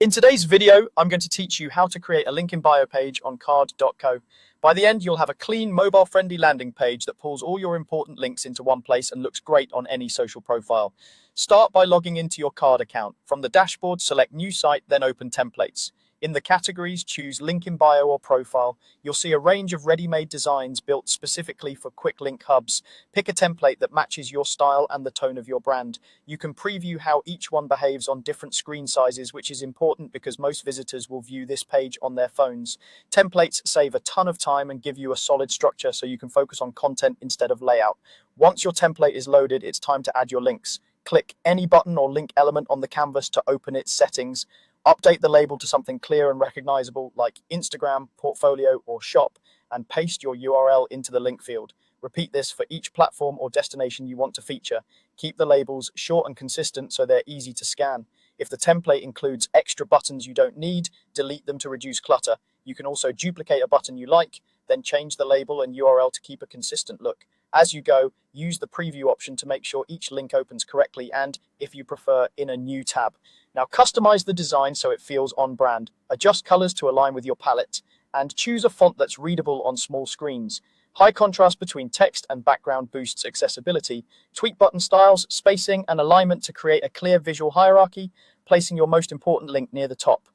In today's video, I'm going to teach you how to create a link in bio page on card.co. By the end, you'll have a clean, mobile-friendly landing page that pulls all your important links into one place and looks great on any social profile. Start by logging into your card account. From the dashboard, select New Site, then open Templates. In the categories, choose Link in Bio or Profile. You'll see a range of ready-made designs built specifically for quick link hubs. Pick a template that matches your style and the tone of your brand. You can preview how each one behaves on different screen sizes, which is important because most visitors will view this page on their phones. Templates save a ton of time and give you a solid structure so you can focus on content instead of layout. Once your template is loaded, it's time to add your links. Click any button or link element on the canvas to open its settings. Update the label to something clear and recognizable like Instagram, Portfolio, or Shop, and paste your URL into the link field. Repeat this for each platform or destination you want to feature. Keep the labels short and consistent so they're easy to scan. If the template includes extra buttons you don't need, delete them to reduce clutter. You can also duplicate a button you like, then change the label and URL to keep a consistent look. As you go, use the preview option to make sure each link opens correctly and, if you prefer, in a new tab. Now customize the design so it feels on brand. Adjust colors to align with your palette, and choose a font that's readable on small screens. High contrast between text and background boosts accessibility. Tweak button styles, spacing, and alignment to create a clear visual hierarchy, placing your most important link near the top.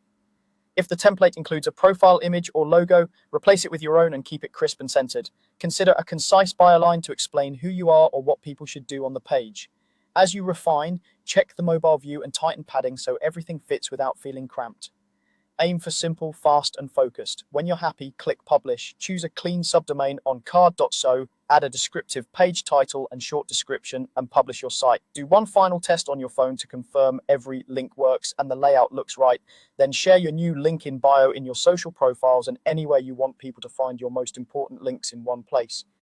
If the template includes a profile image or logo, replace it with your own and keep it crisp and centered. Consider a concise byline to explain who you are or what people should do on the page. As you refine, check the mobile view and tighten padding so everything fits without feeling cramped. Aim for simple, fast, and focused. When you're happy, click Publish. Choose a clean subdomain on card.so, add a descriptive page title and short description, and publish your site. Do one final test on your phone to confirm every link works and the layout looks right. Then share your new link in bio in your social profiles and anywhere you want people to find your most important links in one place.